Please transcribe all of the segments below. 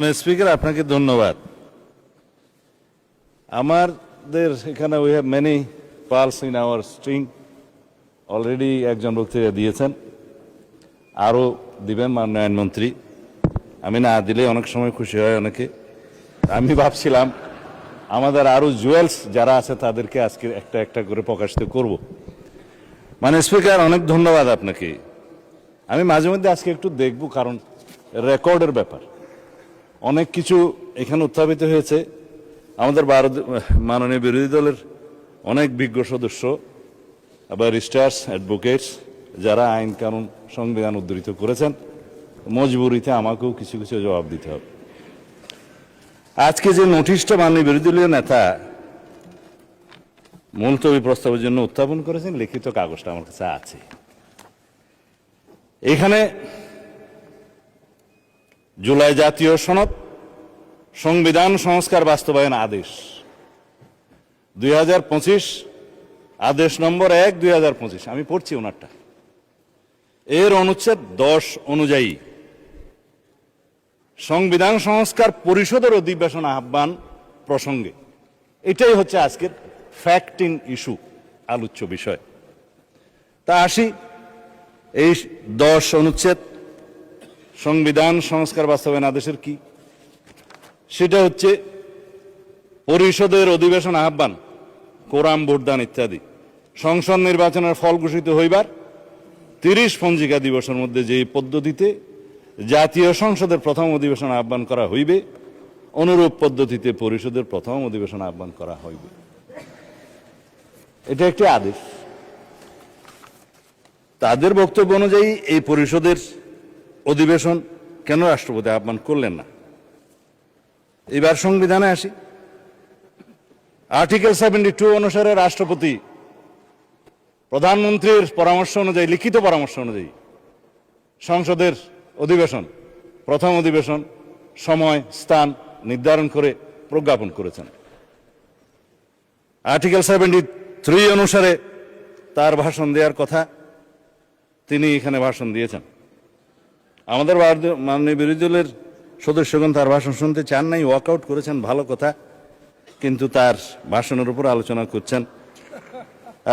Speaker, আপনাকে ধন্যবাদ। আমাদের এখানে we have many pulse in our string. Already একজন বক্তৃতা দিয়েছেন, আরও দিবেন মাননীয় আইনমন্ত্রী। আমি না দিলে অনেক সময় খুশি হয় অনেকে। আমি ভাবছিলাম আমাদের আরও জুয়েলস যারা আছে তাদেরকে আজকে একটা একটা করে প্রকাশিত করব। মানে স্পিকার, অনেক ধন্যবাদ আপনাকে। আমি মাঝে মধ্যে আজকে একটু দেখব, কারণ রেকর্ডের ব্যাপার অনেক কিছু এখানে উত্থাপিত হয়েছে। আমাদের মাননীয় বিরোধী দলের অনেক বিজ্ঞ সদস্য, ব্যারিস্টার্স, অ্যাডভোকেটস যারা আইন কানুন সংবিধান উদ্ধৃত করেছেন, মজবুরিতে আমাকেও কিছু কিছু জবাব দিতে হবে। আজকে যে নোটিশটা মাননীয় বিরোধী দলীয় নেতা মুলতবি প্রস্তাবের জন্য উত্থাপন করেছেন, লিখিত কাগজটা আমার কাছে আছে। এখানে জুলাই জাতীয় সনদ, সংবিধান সংস্কার বাস্তবায়ন আদেশ 2025, আদেশ নম্বর 1 2025, আমি পড়ছি ওনারটা। এর অনুচ্ছেদ 10 অনুযায়ী সংবিধান সংস্কার পরিষদের অধিবেশন আহ্বান প্রসঙ্গে, এটাই হচ্ছে আজকের ফ্যাক্টিং ইস্যু, আলোচ্য বিষয়। তা আসি, এই 10 অনুচ্ছেদ সংবিধান সংস্কার বাস্তবায়ন আদেশের কি? সেটা হচ্ছে পরিষদের অধিবেশন আহ্বান, কোরাম ভোটদান ইত্যাদি সংসদ নির্বাচনের ফল ঘোষিত হইবার 30 পঞ্জিকা দিবসের মধ্যে যে পদ্ধতিতে জাতীয় সংসদের প্রথম অধিবেশন আহ্বান করা হইবে, অনুরূপ পদ্ধতিতে পরিষদের প্রথম অধিবেশন আহ্বান করা হইবে। এটা একটি আদেশ। তাদের বক্তব্য অনুযায়ী এই পরিষদের অধিবেশন কেন রাষ্ট্রপতি আহ্বান করলেন না? এবার সংবিধানে আসি। আর্টিকেল 72 অনুসারে রাষ্ট্রপতি প্রধানমন্ত্রীর পরামর্শ অনুযায়ী, লিখিত পরামর্শ অনুযায়ী সংসদের অধিবেশন, প্রথম অধিবেশন সময় স্থান নির্ধারণ করে প্রজ্ঞাপন করেছেন। আর্টিকেল 73 অনুসারে তার ভাষণ দেওয়ার কথা, তিনি এখানে ভাষণ দিয়েছেন। আমাদের মাননীয় বিরোধী দলের সদস্যগণ তার ভাষণ শুনতে চান নাই, ওয়াকআউট করেছেন, ভালো কথা। কিন্তু তার ভাষণের উপর আলোচনা করছেন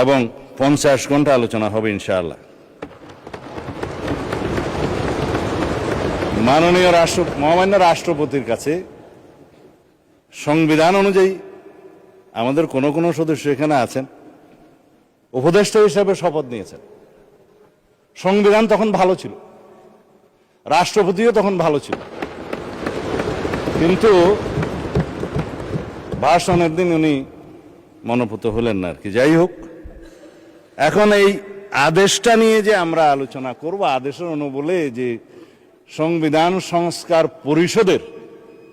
এবং 50 ঘন্টা আলোচনা হবে ইনশাআল্লাহ। মাননীয় মহামান্য রাষ্ট্রপতির কাছে সংবিধান অনুযায়ী আমাদের কোন কোন সদস্য এখানে আছেন, উপদেষ্টা হিসাবে শপথ নিয়েছেন। সংবিধান তখন ভালো ছিল, রাষ্ট্রপতিও তখন ভালো ছিল, কিন্তু ভাষণের দিন উনি মনোপুত হলেন না আর কি। যাই হোক, এখন এই আদেশটা নিয়ে যে আমরা আলোচনা করব, আদেশের অনুবলে যে সংবিধান সংস্কার পরিষদের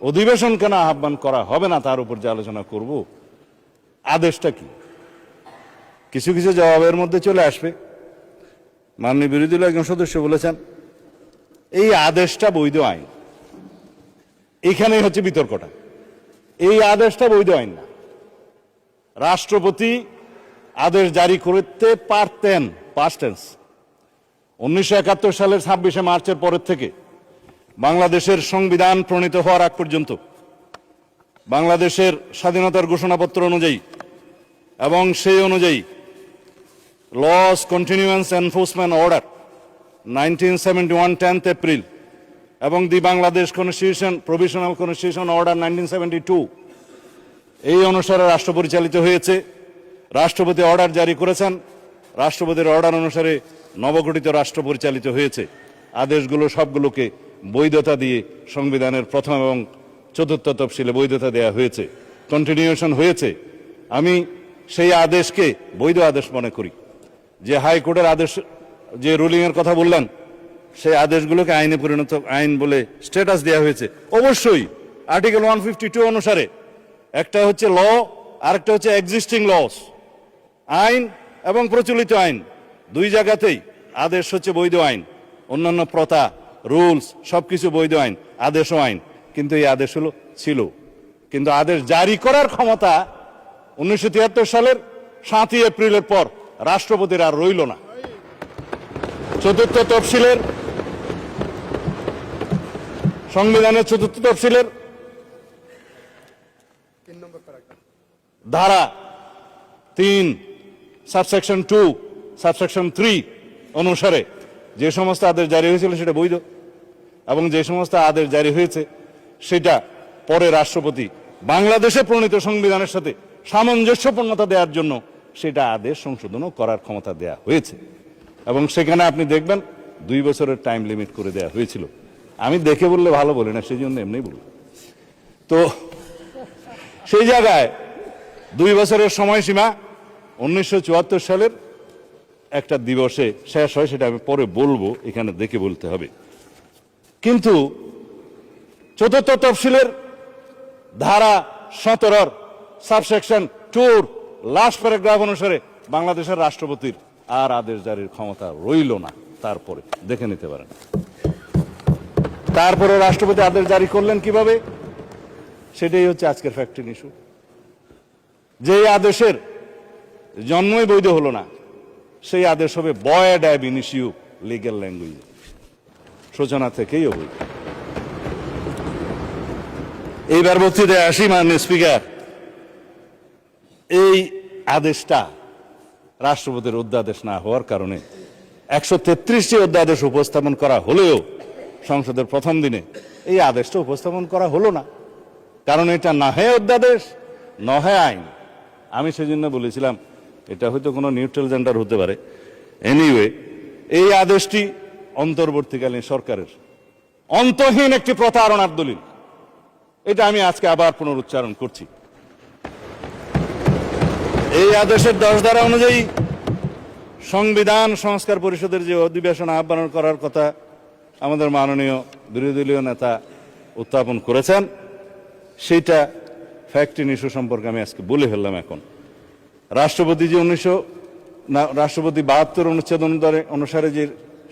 অধিবেশন কেন আহ্বান করা হবে না তার উপর যে আলোচনা করব, আদেশটা কি? কিছু কিছু জবাবের মধ্যে চলে আসবে। মাননীয় বিরোধী দলের একজন সদস্য বলেছেন এই আদেশটা বৈধ আইন। এখানেই হচ্ছে বিতর্কটা। এই আদেশটা বৈধ আইন না। রাষ্ট্রপতি আদেশ জারি করতে পারতেন, পাস্ট টেন্স। 1971 সালের 26শে মার্চের পরের থেকে বাংলাদেশের সংবিধান প্রণীত হওয়ার আগ পর্যন্ত বাংলাদেশের স্বাধীনতার ঘোষণাপত্র অনুযায়ী এবং সেই অনুযায়ী laws continuance enforcement order 1971 10th April এবং the Bangladesh constitution provisional constitution order 1972, এই অনুসারে রাষ্ট্র পরিচালিত হয়েছে। রাষ্ট্রপতি অর্ডার জারি করেছেন, রাষ্ট্রপতির অর্ডার অনুসারে নবগঠিত রাষ্ট্র পরিচালিত হয়েছে। আদেশগুলো সবগুলোকে বৈধতা দিয়ে সংবিধানের প্রথম এবং 4th তফসিলে বৈধতা দেওয়া হয়েছে, কন্টিনিউশন হয়েছে। আমি সেই আদেশকে বৈধ আদেশ মনে করি। যে হাইকোর্টের আদেশ, যে রুলিংয়ের কথা বললেন, সেই আদেশগুলোকে আইনে পরিণত, আইন বলে স্ট্যাটাস দেওয়া হয়েছে। অবশ্যই আর্টিকেল 152 অনুসারে একটা হচ্ছে ল, আরেকটা হচ্ছে এক্সিস্টিং লস। আইন এবং প্রচলিত আইন দুই জায়গাতেই আদেশ হচ্ছে বৈধ আইন। অন্যান্য প্রথা, রুলস সবকিছু বৈধ আইন, আদেশও আইন। কিন্তু এই আদেশ হলো ছিল, কিন্তু আদেশ জারি করার ক্ষমতা 1973 সালের 7ই এপ্রিলের পর রাষ্ট্রপতির আর রইল না। 4th তফসিলের সংবিধানের ৪র্থ তফসিলের ধারা ৩ সাবসেকশন 2 সাবসেকশন 3 অনুসারে যে সমস্ত আদেশ জারি হয়েছিল সেটা বৈধ, এবং যে সমস্ত আদেশ জারি হয়েছে সেটা পরে রাষ্ট্রপতি বাংলাদেশে প্রণীত সংবিধানের সাথে সামঞ্জস্যপূর্ণতা দেওয়ার জন্য সেটা আদেশ সংশোধনও করার ক্ষমতা দেয়া হয়েছে। এবং সেখানে আপনি দেখবেন 2 বছরের টাইম লিমিট করে দেওয়া হয়েছিল। আমি দেখে বললে ভালো বলি না, সেই জন্য এমনি বলি। তো সেই জায়গায় 2 বছরের সময়সীমা 1974 সালের একটা দিবসে শেষ হয়, সেটা আমি পরে বলবো, এখানে দেখে বলতে হবে। কিন্তু ৪র্থ তফসিলের ধারা 17 সাবসেকশন 2 লাস্ট প্যারাগ্রাফ অনুসারে বাংলাদেশের রাষ্ট্রপতির আর আদেশ জারির ক্ষমতা রইল না। তারপরে দেখে নিতে পারেন। তারপরে রাষ্ট্রপতি আদেশ জারি করলেন কিভাবে, সেটাই হচ্ছে আজকের ফ্যাক্টর ইস্যু। যে আদেশের জন্মই বৈধ হলো না, সেই আদেশ হবে ভয়েড অ্যাব ইনিশিও লিগ্যাল ল্যাঙ্গুয়েজ, সূচনা থেকেই অবৈধ। এইবার বক্তৃতায় আসি, মাননীয় স্পিকার। এই আদেশটা রাষ্ট্রপতির অধ্যাদেশ না হওয়ার কারণে 133টি অধ্যাদেশ উপস্থাপন করা হলেও সংসদের প্রথম দিনে এই আদেশটা উপস্থাপন করা হলো না, কারণ এটা না হয় অধ্যাদেশ না হয় আইন। আমি সেজন্য বলেছিলাম এটা হয়তো কোনো নিউট্রাল জেন্ডার হতে পারে। এনিওয়ে, এই আদেশটি অন্তর্বর্তীকালীন সরকারের অন্তহীন একটি প্রতারণার দলিল, এটা আমি আজকে আবার পুনরুচ্চারণ করছি। এই আদেশের 10 ধারা অনুযায়ী সংবিধান সংস্কার পরিষদের যে অধিবেশন আহ্বান করার কথা আমাদের মাননীয় বিরোধী দলীয় নেতা উত্থাপন করেছেন, সেইটা ফ্যাক্ট ইস্যু সম্পর্কে আমি আজকে বলে ফেললাম। এখন রাষ্ট্রপতি যে রাষ্ট্রপতি 72 অনুচ্ছেদ অনুসারে যে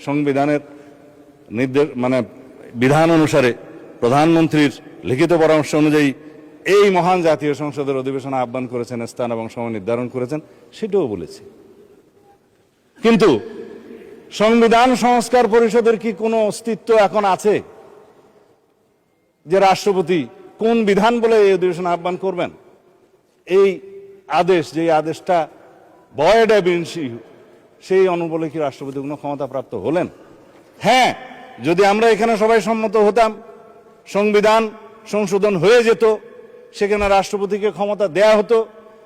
সংবিধানের নির্দেশ বিধান অনুসারে প্রধানমন্ত্রীর লিখিত পরামর্শ অনুযায়ী এই মহান জাতীয় সংসদের অধিবেশন আহ্বান করেছেন, স্থান এবং সময় নির্ধারণ করেছেন, সেটাও বলেছে। কিন্তু সংবিধান সংস্কার পরিষদের কি কোনো অস্তিত্ব এখন আছে যে রাষ্ট্রপতি কোন বিধান বলে এই অধিবেশন আহ্বান করবেন? এই আদেশ, যে আদেশটা ভয়েড অ্যাব ইনিশিও, সেই অনুবলে কি রাষ্ট্রপতি কোনো ক্ষমতা প্রাপ্ত হলেন? হ্যাঁ, যদি আমরা এখানে সবাই সম্মত হতাম, সংবিধান সংশোধন হয়ে যেত, সেখানে রাষ্ট্রপতিকে ক্ষমতা দেয়া হতো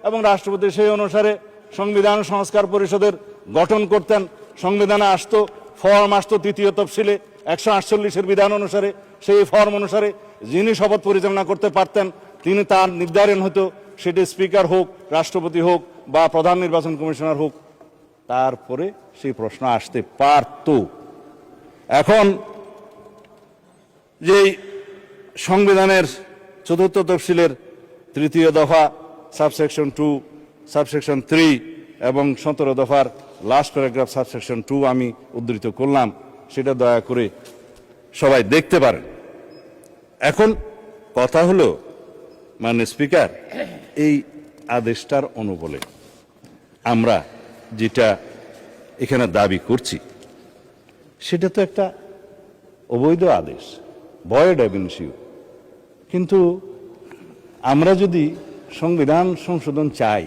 এবং রাষ্ট্রপতি সেই অনুসারে সংবিধান সংস্কার পরিষদের গঠন করতেন। সংবিধানে আসতো, ফর্ম আসতো 3য় তফসিলে 148-এর বিধান অনুসারে। সেই ফর্ম অনুসারে যিনি শপথ পরিচালনা করতে পারতেন তিনি, তার নির্ধারণ হতো, সেটি স্পিকার হোক, রাষ্ট্রপতি হোক বা প্রধান নির্বাচন কমিশনার হোক। তারপরে সেই প্রশ্ন আসতে পারত। এখন যে সংবিধানের 4র্থ তফসিলের 3য় দফা সাবসেকশন 2 সাবসেকশন 3 এবং 17 দফার লাস্ট প্যারাগ্রাফ সাবসেকশন 2 আমি উদ্ধৃত করলাম, সেটা দয়া করে সবাই দেখতে পারেন। এখন কথা হলো, মাননীয় স্পিকার, এই আদেশটার অনুবলে আমরা যেটা এখানে দাবি করছি সেটা তো একটা অবৈধ আদেশ, ভয়েড অ্যাব ইনিশিও। কিন্তু আমরা যদি সংবিধান সংশোধন চাই,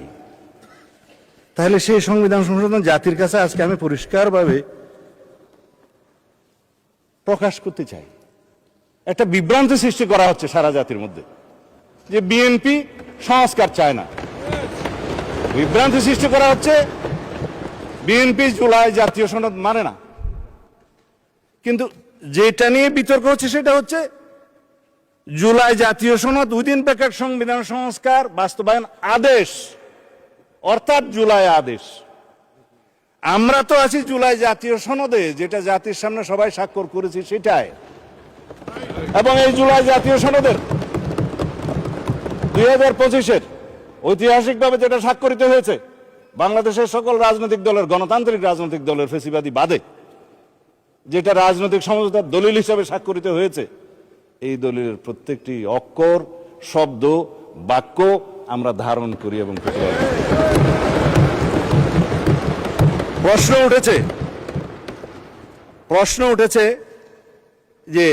তাহলে সেই সংবিধান সংশোধন জাতির কাছে আজকে আমি পরিষ্কারভাবে প্রকাশ করতে চাই। একটা বিভ্রান্তি সৃষ্টি করা হচ্ছে সারা জাতির মধ্যে যে বিএনপি সংস্কার চায় না। বিভ্রান্তি সৃষ্টি করা হচ্ছে বিএনপি জুলাই জাতীয় সনদ মানে না। কিন্তু যেটা নিয়ে বিতর্ক হচ্ছে সেটা হচ্ছে জুলাই জাতীয় সনদ উইদিন ব্র্যাকেট সংবিধান সংস্কার বাস্তবায়ন আদেশ, অর্থাৎ জুলাই আদেশ। আমরা তো আছি জুলাই জাতীয় সনদে, যেটা জাতির সামনে সবাই স্বাক্ষর করেছি সেটাই। এবং এই জুলাই জাতীয় সনদের 2025-এর ঐতিহাসিকভাবে যেটা স্বাক্ষরিত হয়েছে বাংলাদেশের সকল রাজনৈতিক দলের, গণতান্ত্রিক রাজনৈতিক দলের ফেসিবাদী বাদে, যেটা রাজনৈতিক সমঝোতার দলিল হিসাবে স্বাক্ষরিত হয়েছে, এই দলিলের প্রত্যেকটি অক্ষর, শব্দ, বাক্য আমরা ধারণ করি এবং প্রশ্ন উঠেছে যে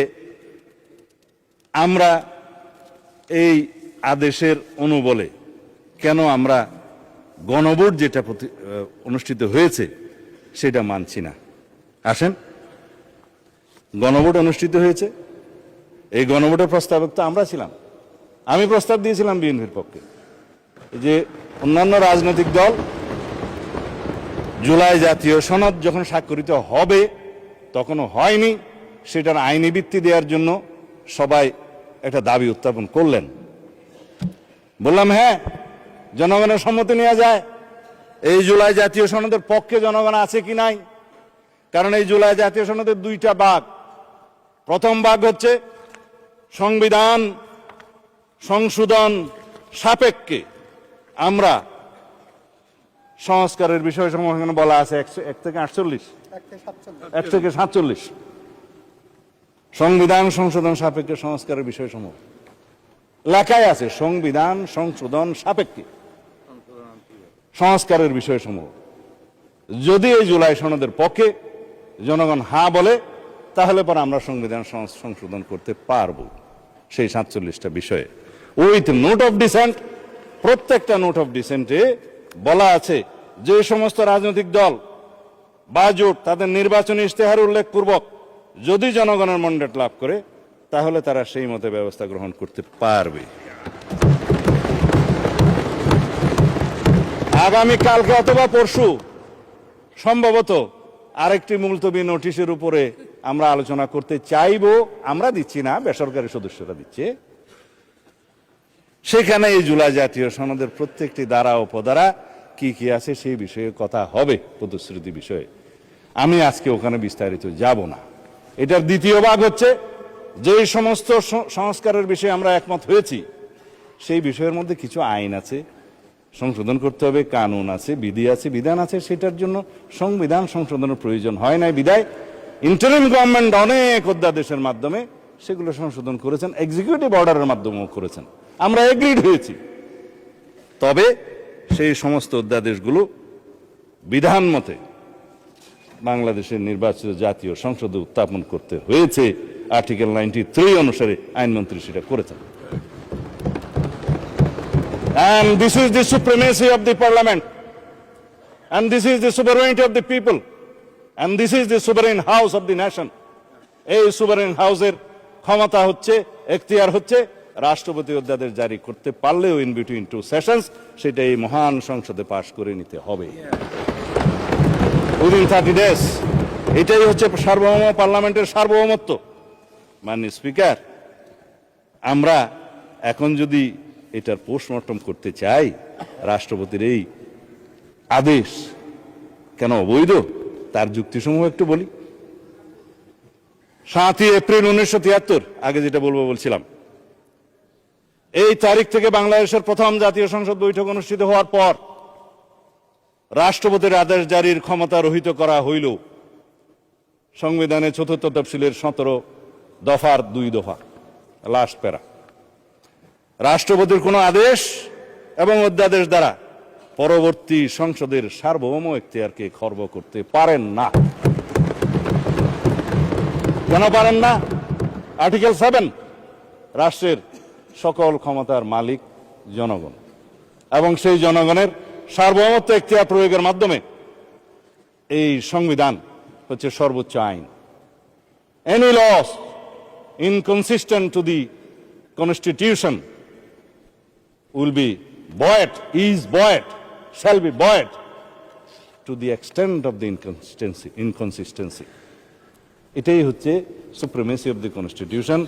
আমরা এই আদেশের অনুবলে কেন আমরা গণভোট যেটা অনুষ্ঠিত হয়েছে সেটা মানছি না? আসেন, গণভোট অনুষ্ঠিত হয়েছে, এই গণভোটের প্রস্তাবক তো আমরা ছিলাম। আমি প্রস্তাব দিয়েছিলাম বিএনপির পক্ষে যে অন্যান্য রাজনৈতিক দল জুলাই জাতীয় সনদ যখন স্বাক্ষরিত হবে, তখনও হয়নি, সেটার আইনি ভিত্তি দেওয়ার জন্য সবাই একটা দাবি উত্থাপন করলেন। বললাম হ্যাঁ, জনগণের সম্মতি নেওয়া যায়। এই জুলাই জাতীয় সনদের পক্ষে জনগণ আছে কি নাই? কারণ এই জুলাই জাতীয় সনদের দুইটা ভাগ। প্রথম ভাগ হচ্ছে সংবিধান সংশোধন সাপেক্ষে আমরা সংস্কারের বিষয়সমূহ এখানে বলা আছে 1 থেকে 48, 1 থেকে 47 সংবিধান সংশোধন সাপেক্ষে সংস্কারের বিষয়সমূহ লেখাই আছে। সংবিধান সংশোধন সাপেক্ষে সংস্কারের বিষয়সমূহ যদি এই জুলাই সনদের পক্ষে জনগণ হ্যাঁ বলে, তাহলে পরে আমরা সংবিধান সংশোধন করতে পারবো সেই 47টা বিষয়ে। উইথ নোট অফ ডিসেন্ট, প্রত্যেকটা নোট অফ ডিসেন্টে বলা আছে যে সমস্ত রাজনৈতিক দল বা জোট তাদের নির্বাচনী ইশতেহার উল্লেখপূর্বক যদি জনগণের ম্যান্ডেট লাভ করে, তাহলে তারা সেই মতে ব্যবস্থা গ্রহণ করতে পারবে। আগামী কালকে অথবা পরশু সম্ভবত আরেকটি মুলতবি নোটিশের উপরে আমরা আলোচনা করতে চাইব। আমরা দিচ্ছি না, বেসরকারি সদস্যরা দিচ্ছে। সেখানে এই জুলাই জাতীয় সনদের প্রত্যেকটি ধারা উপধারা কি কি আছে সেই বিষয়ে কথা হবে, প্রতিশ্রুতি বিষয়ে। আমি আজকে ওখানে বিস্তারিত যাব না। এটার দ্বিতীয় ভাগ হচ্ছে যে সমস্ত সংস্কারের বিষয়ে আমরা একমত হয়েছি, সেই বিষয়ের মধ্যে কিছু আইন আছে সংশোধন করতে হবে, কানুন আছে, বিধি আছে, বিধান আছে, সেটার জন্য সংবিধান সংশোধনের প্রয়োজন হয় নাই বিধায় ইন্টারিম গভর্নমেন্ট অনেক অধ্যাদেশের মাধ্যমে সেগুলো সংশোধন করেছেন, এক্সিকিউটিভ অর্ডারের মাধ্যমেও করেছেন। আমরা এগ্রিড হয়েছি। তবে সেই সমস্ত অধ্যাদেশগুলো বিধান মতে বাংলাদেশের নির্বাচিত জাতীয় সংসদে উত্থাপন করতে হয়েছে। আর্টিকেল 93 অনুসারে আইনমন্ত্রী সেটা করেছেন। And this is the supremacy of the parliament, and this is the sovereignty of the people, and this is the sovereign house of the nation. এই sovereign হাউসের ক্ষমতা হচ্ছে, এখতিয়ার হচ্ছে রাষ্ট্রপতি অধ্যাদেশ জারি করতে পারলেও ইন বিটুইন 2 সেশনস সেটা এই মহান সংসদে পাশ করে নিতে হবে উইদিন 30 ডেজ। এটাই হচ্ছে সার্বভৌম পার্লামেন্টের সার্বভৌমত্ব। মাননীয় স্পিকার, আমরা এখন যদি এটার পোস্টমর্টম করতে চাই, রাষ্ট্রপতির এই আদেশ কেন অবৈধ, তার যুক্তিসমূহ একটু বলি। 7ই এপ্রিল 1973, আগে যেটা বলছিলাম, এই তারিখ থেকে বাংলাদেশের প্রথম জাতীয় সংসদ বৈঠক অনুষ্ঠিত হওয়ার পর রাষ্ট্রপতির আদেশ জারির ক্ষমতা রহিত করা হইল সংবিধানের 4th তফসিলের 17 দফার 2 দফা, লাস্ট প্যারা। রাষ্ট্রপতির কোন আদেশ এবং অধ্যাদেশ দ্বারা পরবর্তী সংসদের সার্বভৌম এখতিয়ারকে খর্ব করতে পারেন না। কেন পারেন না? আর্টিকেল 7, রাষ্ট্রের সকল ক্ষমতার মালিক জনগণ, এবং সেই জনগণের সার্বভৌমত্ব এখতিয়ার প্রয়োগের মাধ্যমে এই সংবিধান হচ্ছে সর্বোচ্চ আইন। Any laws inconsistent to the constitution will be buoyed, is buoyed, shall be buoyed to the extent of the inconsistency. এটাই হচ্ছে supremacy of the constitution,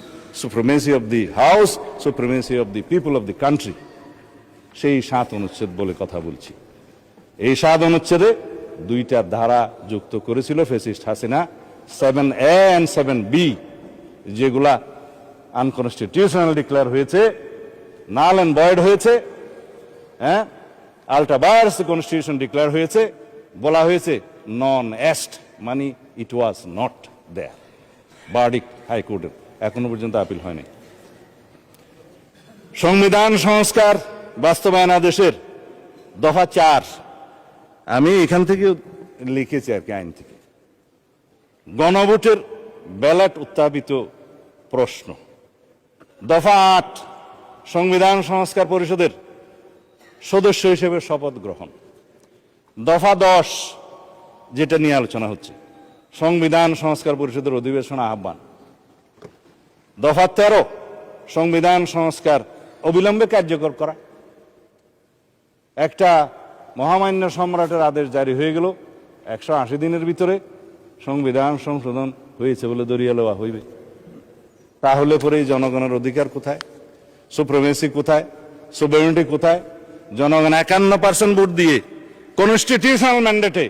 supremacy of the house, supremacy of the people of the country. সেই 7 অনুচ্ছেদ বলে কথা বলছি। এই 7 অনুচ্ছেদে 2টা ধারা যুক্ত করেছিল fascist Hasina, 7A and 7B, যেগুলা আনকনস্টিটিউশনাল ডিক্লেয়ার হয়েছে, নাল এন্ড ভয়েড হয়েছে, আল্ট্রা ভায়ারস কনস্টিটিউশন ডিক্লেয়ার হয়েছে। বলা হয়েছে নন এস্ট, মানে ইট ওয়াজ নট দেয়ার। ভার্ডিক্ট হাইকোর্টের এখনো পর্যন্ত আপিল হয়নি। সংবিধান সংস্কার বাস্তবায়ন আদেশের দফা 4, আমি এখান থেকে লিখেছি আর কি, আইন থেকে। গণভোটের ব্যালট উত্থাপিত প্রশ্ন, দফা ৮ সংবিধান সংস্কার পরিষদের সদস্য হিসেবে শপথ গ্রহণ। দফা ১০ যেটা নিয়ে আলোচনা হচ্ছে, সংবিধান সংস্কার পরিষদের অধিবেশন আহ্বান। দফা ১৩ সংবিধান সংস্কার অবিলম্বে কার্যকর করা। একটা মহামান্য সম্রাটের আদেশ জারি হয়ে গেল, ১৮০ দিনের ভিতরে সংবিধান সংশোধন হয়েছে বলে দরিয়া লওয়া হইবে। তাহলে পরে এই জনগণের অধিকার কোথায়, সুপ্রিমেসি কোথায়, সুভেরেনিটি কোথায়? জনগণ ৫১% ভোট দিয়ে কনস্টিটিউশনাল ম্যান্ডেটে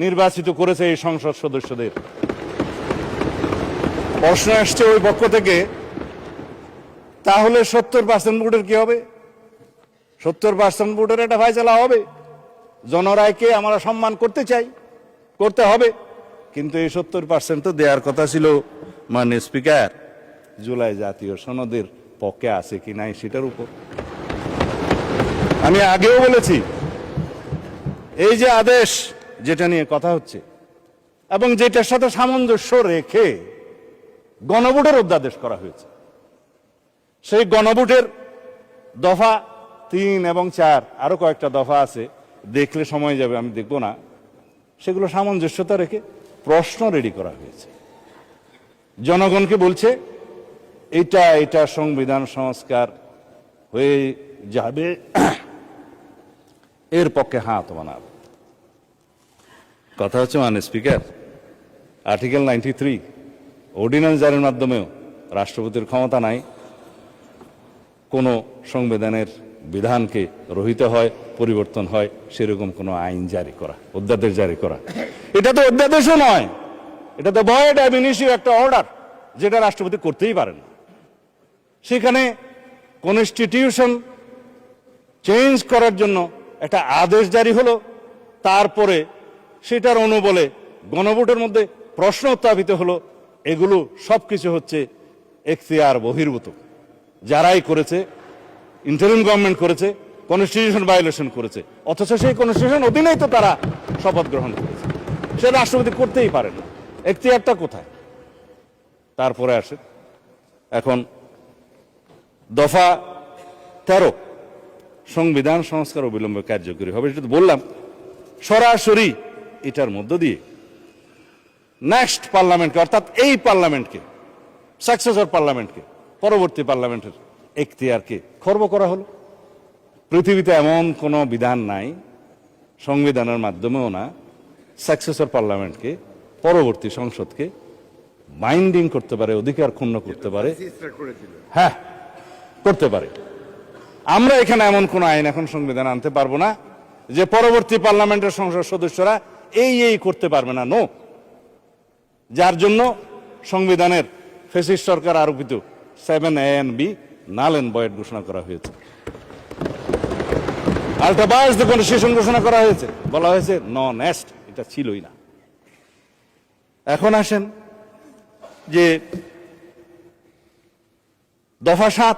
নির্বাচিত করেছে এই সংসদ সদস্যদের। প্রশ্ন আসছে ওই পক্ষ থেকে, তাহলে ৭০% ভোটের কি হবে? ৭০% ভোটের একটা ফায়সালা হবে। জনরায়কে আমরা সম্মান করতে চাই, করতে হবে, কিন্তু এই ৭০% তো দেওয়ার কথা ছিল মাননীয় স্পিকার জুলাই জাতীয় সনদের পক্ষে আছে কি নাই সেটার উপর। আমি আগেও বলেছি, এই যে আদেশ যেটা নিয়ে কথা হচ্ছে এবং যেটার সাথে সামঞ্জস্য রেখে গণভোটের অধ্যাদেশ করা হয়েছে, সেই গণভোটের দফা ৩ এবং ৪ আরো কয়েকটা দফা আছে, দেখলে সময় যাবে, আমি দেখব না। সেগুলো সামঞ্জস্যতা রেখে প্রশ্ন রেডি করা হয়েছে। জনগণকে বলছে এটা সংবিধান সংস্কার হয়ে যাবে, এর পক্ষে হ্যাঁ অথবা না। কথা হচ্ছে মাননীয় স্পিকার, আর্টিকেল 93 অর্ডিন্যান্স জারির মাধ্যমেও রাষ্ট্রপতির ক্ষমতা নাই কোনো সংবিধানের বিধানকে রহিত হয়, পরিবর্তন হয় সেরকম কোনো আইন জারি করা, অধ্যাদেশ জারি করা। এটা তো অধ্যাদেশও নয়, এটা তো ভয়েড অ্যাব ইনিশিও একটা অর্ডার, যেটা রাষ্ট্রপতি করতেই পারেন না। সেখানে কনস্টিটিউশন চেঞ্জ করার জন্য একটা আদেশ জারি হলো, তারপরে সেটার অনুবলে গণভোটের মধ্যে প্রশ্ন উত্থাপিত হলো। এগুলো সবকিছু হচ্ছে এখতিয়ার বহির্ভূত। যারাই করেছে, ইন্টারিম গভর্নমেন্ট করেছে, কনস্টিটিউশন ভায়োলেশন করেছে, অথচ সেই কনস্টিটিউশন অধীনেই তো তারা শপথ গ্রহণ করেছে। সে রাষ্ট্রপতি করতেই পারেন না, এখতিয়ারটা কোথায়? তারপরে আসে এখন দফা ১৩ সংবিধান সংস্কার অবিলম্বে কার্যকরী হবে। সেটা বললাম, সরাসরি এটার মধ্য দিয়ে নেক্সট পার্লামেন্টকে, অর্থাৎ এই পার্লামেন্টকে, সাকসেসর পার্লামেন্টকে, পরবর্তী পার্লামেন্টের এখতিয়ারকে খর্ব করা হলো। পৃথিবীতে এমন কোনো বিধান নাই, সংবিধানের মাধ্যমেও না, সাকসেসর পার্লামেন্টকে, পরবর্তী সংসদকে বাইন্ডিং করতে পারে, অধিকার ক্ষুণ্ণ করতে পারে। হ্যাঁ, করতে পারে। আমরা এখানে এমন কোন আইন এখন সংবিধান আনতে পারবো না যে পরবর্তী পার্লামেন্টের সংসদ সদস্যরা এই করতে পারবে না। নো, যার জন্য সংবিধানের ফ্যাসিস্ট সরকার আরোপিত 7A and B null and void ঘোষণা করা হয়েছে। আল্টাবাস দ্য কনস্টিটিউশন ঘোষণা করা হয়েছে, বলা হয়েছে নন এস্ট, এটা ছিলই না। এখন আসেন যে দফা ৭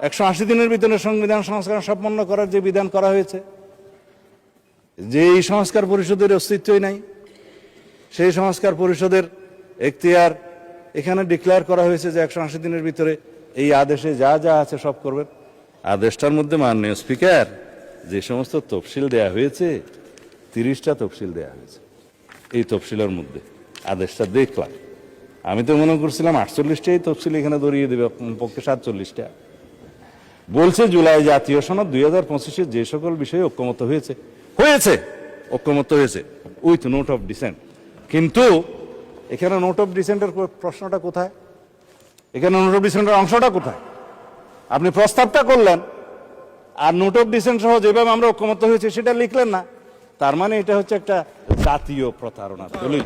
১৮০ দিনের ভিতরে সংবিধান সংস্কার সম্পন্ন করার যে বিধান করা হয়েছে, যে এই সংস্কার পরিষদের অস্তিত্বই নাই, সেই সংস্কার পরিষদের এখতিয়ার এখানে ডিক্লেয়ার করা হয়েছে যে ১৮০ দিনের ভিতরে এই আদেশে যা যা আছে সব করবেন। আদেশটার মধ্যে মাননীয় স্পিকার যে সমস্ত তফসিল দেয়া হয়েছে, ৩০টা তফসিল দেয়া হয়েছে। এই তফসিলের মধ্যে আদেশটা দেখলাম, আমি তো মনে করছিলাম ৪৮টাই তফসিল এখানে ধরিয়ে দেবে, পক্ষে ৪৭টা। বলছে জুলাই জাতীয় সনদ ২০২৫ যে সকল বিষয়ে ঐক্যমত হয়েছে, ঐক্যমত হয়েছে উইথ নোট অফ ডিসেন্ট। কিন্তু এখানে নোট অফ ডিসেন্টের প্রশ্নটা কোথায়? এখানে নোট অফ ডিসেন্টের অংশটা কোথায়? আপনি প্রস্তাবটা করলেন আর নোট অফ ডিসেন্ট সহ যেভাবে আমরা ঐক্যমত হয়েছে সেটা লিখলেন না। তার মানে এটা হচ্ছে একটা জাতীয় প্রতারণা দলিল।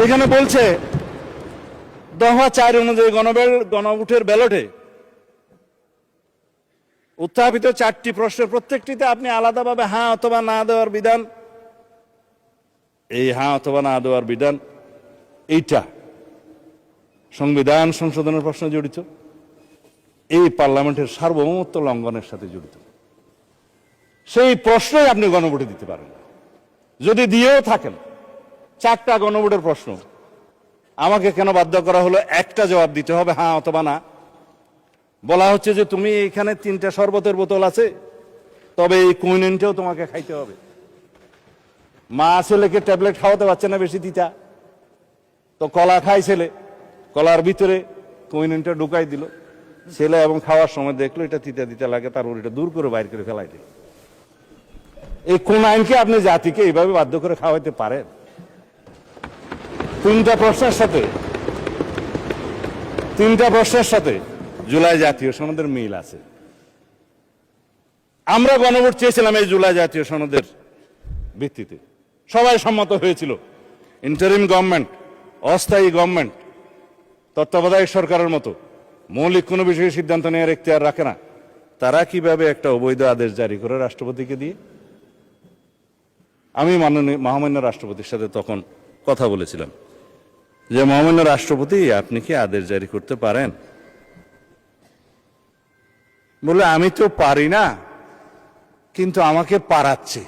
এখানে বলছে দফা ৪ অনুযায়ী গণভোটের ব্যালটে উত্থাপিত ৪টি প্রশ্নের প্রত্যেকটিতে আপনি আলাদাভাবে হ্যাঁ অথবা না দেওয়ার বিধান, এই হ্যাঁ অথবা না দেওয়ার বিধান এইটা সংবিধান সংশোধনের প্রশ্ন জড়িত, এই পার্লামেন্টের সার্বভৌমত্ব লঙ্ঘনের সাথে জড়িত। সেই প্রশ্নই আপনি গণভোটে দিতে পারেন না। যদি দিয়েও থাকেন ৪টা গণভোটের প্রশ্ন, আমাকে কেন বাধ্য করা হলো একটা জবাব দিতে হবে, হ্যাঁ অথবা না। বলা হচ্ছে যে তুমি এখানে 3টা শরবতের বোতল আছে, তবে এই কুইনিনটাও তোমাকে খাইতে হবে। মা ছেলেকে ট্যাবলেট খাওয়াতে পারছে না বেশি তিতা, তো কলা খাই ছেলে, কলার ভিতরে কুইনিনটা ঢুকাই দিল ছেলে, এবং খাওয়ার সময় দেখলো এটা তিতা তিতা লাগে, তার ওটা দূর করে বাইর করে ফেলাই দিল। এই কোন আইনকে আপনি জাতিকে এইভাবে বাধ্য করে খাওয়াইতে পারেন? 3টা প্রশ্নের সাথে জুলাই জাতীয় সনদের মিল আছে। আমরা গণভোট চেয়েছিলাম এই জুলাই জাতীয় সনদের ভিত্তিতে, সবাই সম্মত হয়েছিল। ইন্টারিম গভর্নমেন্ট, অস্থায়ী গভর্নমেন্ট, তত্ত্বাবধায়ক সরকারের মতো মৌলিক কোনো বিষয়ে সিদ্ধান্ত নেওয়ার এখতিয়ার রাখে না, তারা কিভাবে একটা অবৈধ আদেশ জারি করে রাষ্ট্রপতিকে দিয়ে? আমি মহামান্য রাষ্ট্রপতির সাথে তখন কথা বলেছিলাম যে মহামান্য রাষ্ট্রপতি, আপনি কি আদেশ জারি করতে পারেন? বলে আমি তো পারি না, কিন্তু আমাকে পারাচ্ছে।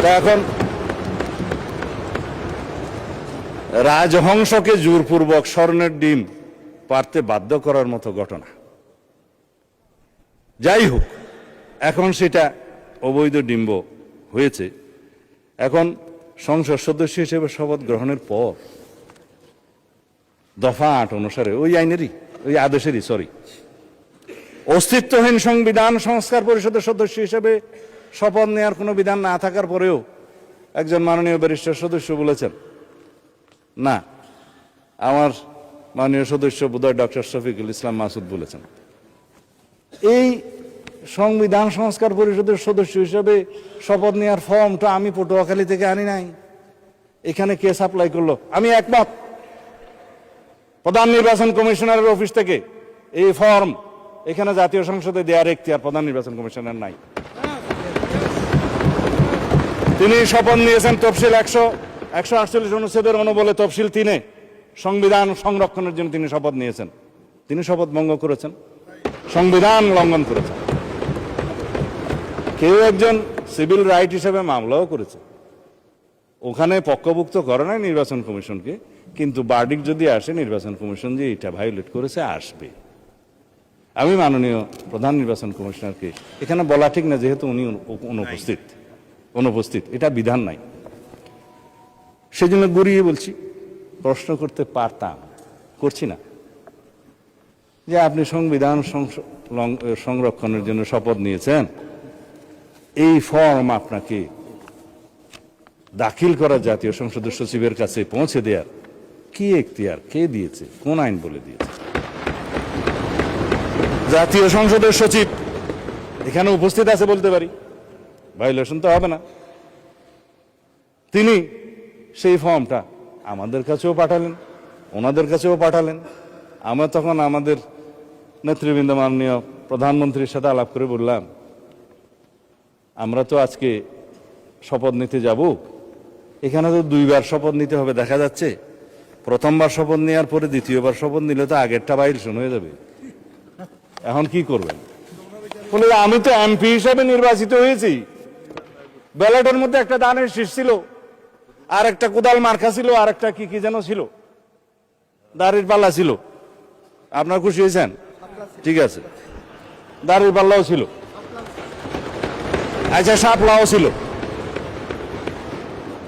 তা এখন রাজহংসকে জোরপূর্বক স্বর্ণের ডিম পারতে বাধ্য করার মতো ঘটনা। যাই হোক, এখন সেটা অবৈধ ডিম্ব হয়েছে। এখন সংসদ সদস্য হিসেবে শপথ গ্রহণের পর দফা 8 অনুসারে ওই আইনেরই, ওই আদেশেরই অস্তিত্বহীন সংবিধান সংস্কার পরিষদের সদস্য হিসেবে শপথ নেওয়ার কোনো বিধান না থাকার পরেও একজন মাননীয় ব্যারিস্টার সদস্য বলেছেন, না, আমার মাননীয় সদস্য বোধহয় ডক্টর শফিকুল ইসলাম মাসুদ বলেছেন, এই সংবিধান সংস্কার পরিষদের সদস্য হিসেবে শপথ নেওয়ার ফর্মটা আমি পটুয়াখালী থেকে আনি নাই, এখানে কে সাপ্লাই করলো? আমি একমত, প্রধান নির্বাচন কমিশনারের অফিস থেকে এই ফর্ম এখানে জাতীয় সংসদে দেওয়ার এখতিয়ার প্রধান নির্বাচন কমিশনার নাই। তিনি শপথ নিয়েছেন তফসিল 148 অনুচ্ছেদের অনুবলে তফসিল 3-এ সংবিধান সংরক্ষণের জন্য তিনি শপথ নিয়েছেন। তিনি শপথ ভঙ্গ করেছেন, সংবিধান লঙ্ঘন করেছেন। কেউ একজন সিভিল রাইট হিসেবে মামলাও করেছে, ওখানে পক্ষভুক্ত করে নাই নির্বাচন কমিশনকে, কিন্তু বার্ডিক যদি আসে নির্বাচন কমিশন যে এটা ভায়োলেট করেছে আসবে। আমি মাননীয় প্রধান নির্বাচন কমিশনারকে এখানে বলা ঠিক না, যেহেতু উনি অনুপস্থিত, এটা বিধান নাই, সেজন্য গড়িয়ে বলছি, প্রশ্ন করতে পারতাম, করছি না, যে আপনি সংবিধান সংরক্ষণের জন্য শপথ নিয়েছেন, এই ফর্ম আপনাকে দাখিল করা জাতীয় সংসদের সচিবের কাছে পৌঁছে দেওয়ার কি এখতিয়ার কে দিয়েছে, কোন আইন বলে দিয়েছে? জাতীয় সংসদের সচিব এখানে উপস্থিত আছে বলতে পারি, ভায়োলেশন তো হবে না। তিনি সেই ফর্মটা আমাদের কাছেও পাঠালেন, ওনাদের কাছেও পাঠালেন। আমরা তখন আমাদের নেতৃবৃন্দ মাননীয় প্রধানমন্ত্রীর সাথে আলাপ করে বললাম, আমরা তো আজকে শপথ নিতে যাব, এখানে তো 2বার শপথ নিতে হবে, দেখা যাচ্ছে প্রথমবার শপথ নেওয়ার পরে দ্বিতীয়বার শপথ নিলে তো আগেরটা ভায়োলেশন হয়ে যাবে, এখন কি করবেন? বলে আমি তো এমপি হিসেবে নির্বাচিত হয়েছি, ব্যালটের মধ্যে একটা দানের শীষ ছিল, আর একটা কোদাল মার্কা ছিল, আর একটা কি যেন ছিল, দাড়ির পাল্লা ছিল। আপনার খুশি হয়েছেন? ঠিক আছে, দাড়ির পাল্লাও ছিল, আচ্ছা শাপলাও ছিল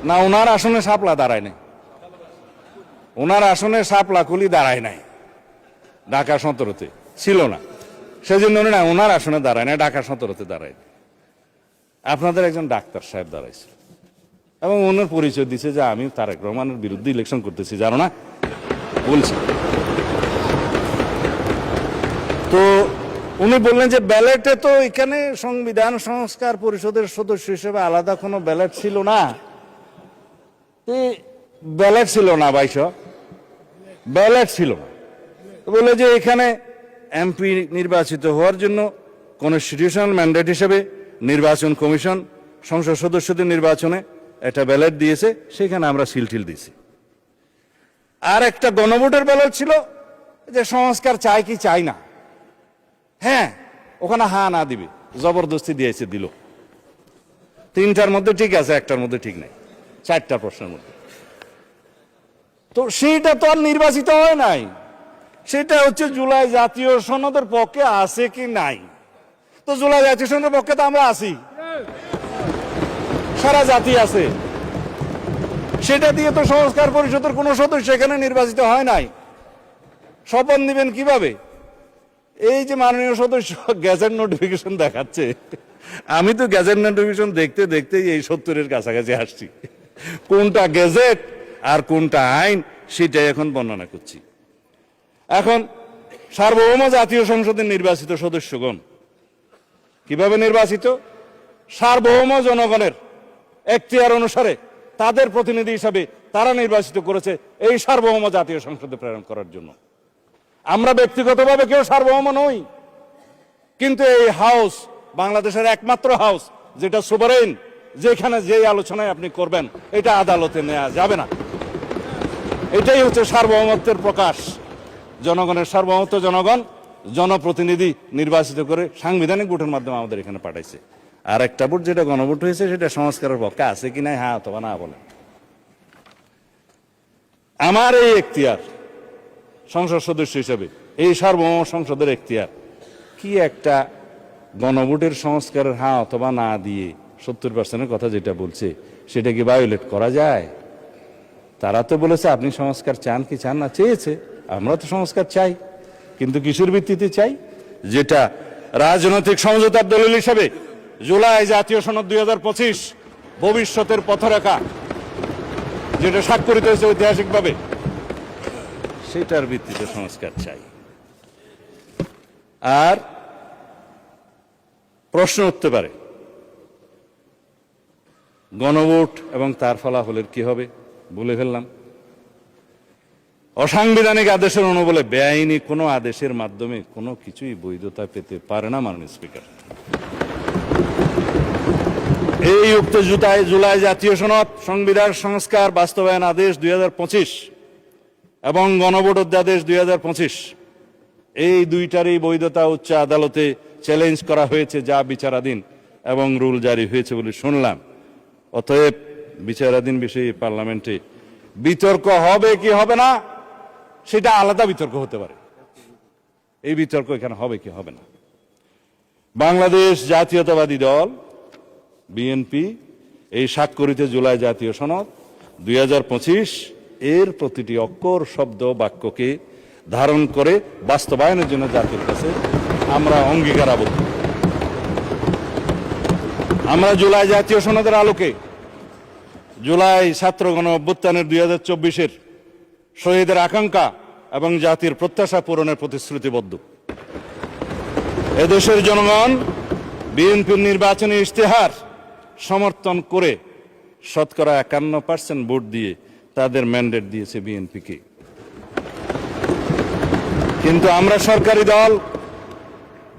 না? ওনার আসনে শাপলা দাঁড়ায় নাই, ওনার আসনে শাপলা কুলি দাঁড়ায় নাই, ঢাকা 17-তে ছিল না, সেজন্য না ওনার আসনে দাঁড়ায় না, ঢাকা 17-তে দাঁড়ায়। আপনাদের একজন ডাক্তার সাহেব দাঁড়াইছিল এবং ওনার পরিচয় দিচ্ছে যে আমি তারেক রহমানের বিরুদ্ধে ইলেকশন করতেছি, জানো না বলছি। তো উনি বললেন যে ব্যালটে তো এখানে সংবিধান সংস্কার পরিষদের সদস্য হিসেবে আলাদা কোনো ব্যালট ছিল না। ব্যালট ছিল না, ব্যালট ছিল না। বলে যে এখানে এমপি নির্বাচিত হওয়ার জন্য কনস্টিটিউশনাল ম্যান্ডেট হিসেবে নির্বাচন কমিশন সংসদ সদস্যদের নির্বাচনে একটা ব্যালট দিয়েছে, সেখানে আমরা সিলটিল দিয়েছি। আর একটা গণভোটের ব্যালট ছিল যে সংস্কার চাই কি চাই না, হ্যাঁ ওখানে হা না দিবে, জবরদস্তি দিয়েছে, দিল। 3টার মধ্যে ঠিক আছে, একটার মধ্যে ঠিক নাই, 4টা প্রশ্নের মধ্যে। তো সেইটা তো আর নির্বাচিত হয় নাই, সেটা হচ্ছে জুলাই জাতীয় সনদের পক্ষে আছে কি নাই। তো জুলাই জাতীয় সনদের পক্ষে তো আমরা আছি, সারা জাতি আছে। সেটা দিয়ে তো সংস্কার পরিষদের কোনো সদস্য এখানে নির্বাচিত হয় নাই। শপথ নেবেন কিভাবে? এই যে মাননীয় সদস্য গ্যাজেট নোটিফিকেশন দেখাচ্ছে, আমি তো গ্যাজেট নোটিফিকেশন দেখতে দেখতে এই 70-এর কাছাকাছি আসছি। কোনটা গ্যাজেট আর কোনটা আইন সেটাই এখন বর্ণনা করছি। এখন সার্বভৌম জাতীয় সংসদের নির্বাচিত সদস্যগণ কিভাবে নির্বাচিত? সার্বভৌম জনগণের এখতিয়ার অনুসারে তাদের প্রতিনিধি হিসাবে তারা নির্বাচিত করেছে এই সার্বভৌম জাতীয় সংসদে প্রেরণ করার জন্য। আমরা ব্যক্তিগতভাবে কেউ সার্বভৌম নই, কিন্তু এই হাউস বাংলাদেশের একমাত্র হাউস যেটা সুভারেন, যেখানে যেই আলোচনায় আপনি করবেন এটা আদালতে নেওয়া যাবে না। এটাই হচ্ছে সার্বভৌমত্বের প্রকাশ। জনগণের সার্বভৌমত্ব, জনগণ জনপ্রতিনিধি নির্বাচিত করে সাংবিধানিক ভোটের মাধ্যমে আমাদের এখানে পাঠাইছে। আর একটা ভোট যেটা গণভোট হয়েছে সেটা সংস্কারের পক্ষে আছে কি না, হ্যাঁ অথবা না বলে। আমার এই এখতিয়ার সংসদ সদস্য হিসেবে, এই সার্বভৌম সংসদের এখতিয়ার কি একটা গণভোটের সংস্কারের হ্যাঁ অথবা না দিয়ে 70%-এর কথা যেটা বলছে সেটা কি ভায়োলেট করা যায়? তারা তো বলেছে আপনি সংস্কার চান কি চান না, চেয়েছে। আমরা তো সংস্কার চাই, কিন্তু কিসের ভিত্তিতে চাই? যেটা রাজনৈতিক সমঝোতার দলিল হিসেবে জুলাই জাতীয় সনদ 2025 ভবিষ্যতের পথরেখা যেটা স্বাক্ষরিত হয়েছে ঐতিহাসিকভাবে, সেটার ভিত্তিতে সংস্কার চাই। আর প্রশ্ন উঠতে পারে গণভোট এবং তার ফলাফলের কি হবে? বলে ফেললাম, অসাংবিধানিক আদেশের অনুবলে বেআইনি কোনো আদেশের মাধ্যমে কোনো কিছুই বৈধতা পেতে পারে না মাননীয় স্পিকার। এই উক্ত জুলাই জাতীয় সনদ, সংবিধান সংস্কার বাস্তবায়ন আদেশ 2025 এবং গণভোট অধ্যাদেশ 2025, এই দুইটারই বৈধতা উচ্চ আদালতে চ্যালেঞ্জ করা হয়েছে, যা বিচারাধীন এবং রুল জারি হয়েছে বলে শুনলাম। অতএব বিচারাধীন বিষয়ে পার্লামেন্টে বিতর্ক হবে কি হবে না সেটা আলাদা বিতর্ক হতে পারে, এই বিতর্ক এখানে হবে কি হবে না। বাংলাদেশ জাতীয়তাবাদী দল বিএনপি এই স্বাক্ষরিত জুলাই জাতীয় সনদ 2025 এর প্রতিটি অক্ষর, শব্দ, বাক্যকে ধারণ করে বাস্তবায়নের জন্য জাতির কাছে আমরা অঙ্গীকারাবদ্ধ। আমরা জুলাই জাতীয় সনদের আলোকে জুলাই ছাত্র গণ অভ্যুত্থানের 2024-এর শহীদের আকাঙ্ক্ষা এবং জাতির প্রত্যাশা পূরণের প্রতিশ্রুতিবদ্ধ। এদেশের জনগণ বিএনপির নির্বাচনী ইশতেহার সমর্থন করে শতকরা 51% ভোট দিয়ে তাদের ম্যান্ডেট দিয়েছে বিএনপিকে। কিন্তু আমরা সরকারি দল,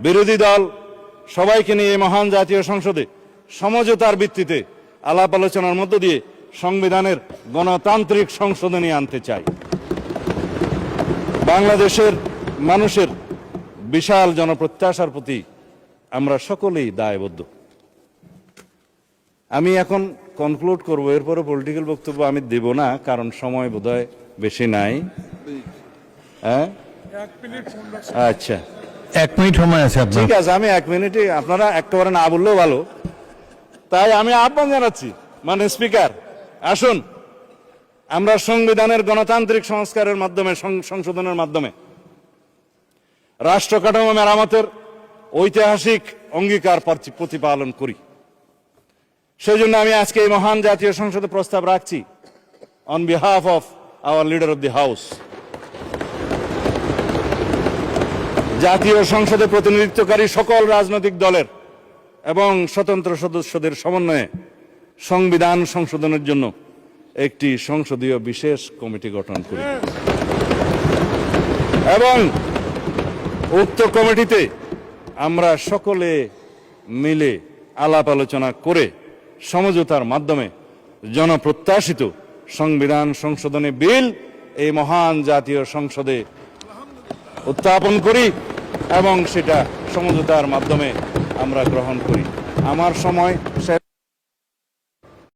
বিরোধী দল সবাইকে নিয়ে এই মহান জাতীয় সংসদে সমঝোতার ভিত্তিতে আলাপ আলোচনার মধ্য দিয়ে সংবিধানের গণতান্ত্রিক সংশোধনী আনতে চাই। বাংলাদেশের মানুষের বিশাল জনপ্রত্যাশার প্রতি আমরা সকলেই দায়বদ্ধ। আমি এখন কনক্লুড করব, এরপরে পলিটিক্যাল বক্তব্য আমি দেব না, কারণ সময় বোধহয় বেশি নাই। হ্যাঁ, আচ্ছা, 1 মিনিট সময় আছে আপনার। ঠিক আছে, আমি 1 মিনিটে, আপনারা একেবারে না বললেও ভালো। তাই আমি আহ্বান জানাচ্ছি মানে স্পিকার, আসুন আমরা সংবিধানের গণতান্ত্রিক সংস্কারের মাধ্যমে, সংশোধনের মাধ্যমে রাষ্ট্র কাঠামো মেরামতের ঐতিহাসিক অঙ্গীকার প্রতিপালন করি। সেই জন্য আমি আজকে এই মহান জাতীয় সংসদে প্রস্তাব রাখছি on behalf of our leader of the house. জাতীয় সংসদে প্রতিনিধিত্বকারী সকল রাজনৈতিক দলের এবং স্বতন্ত্র সদস্যদের সমন্বয়ে সংবিধান সংশোধনের জন্য একটি সংসদীয় বিশেষ কমিটি গঠন করি এবং উক্ত কমিটিতে আমরা সকলে মিলে আলাপ আলোচনা করে সমঝোতার মাধ্যমে জনপ্রত্যাশিত সংবিধান সংশোধনী বিল এই মহান জাতীয় সংসদে উত্থাপন করি এবং সেটা সমঝোতার মাধ্যমে আমরা গ্রহণ করি। আমার সময়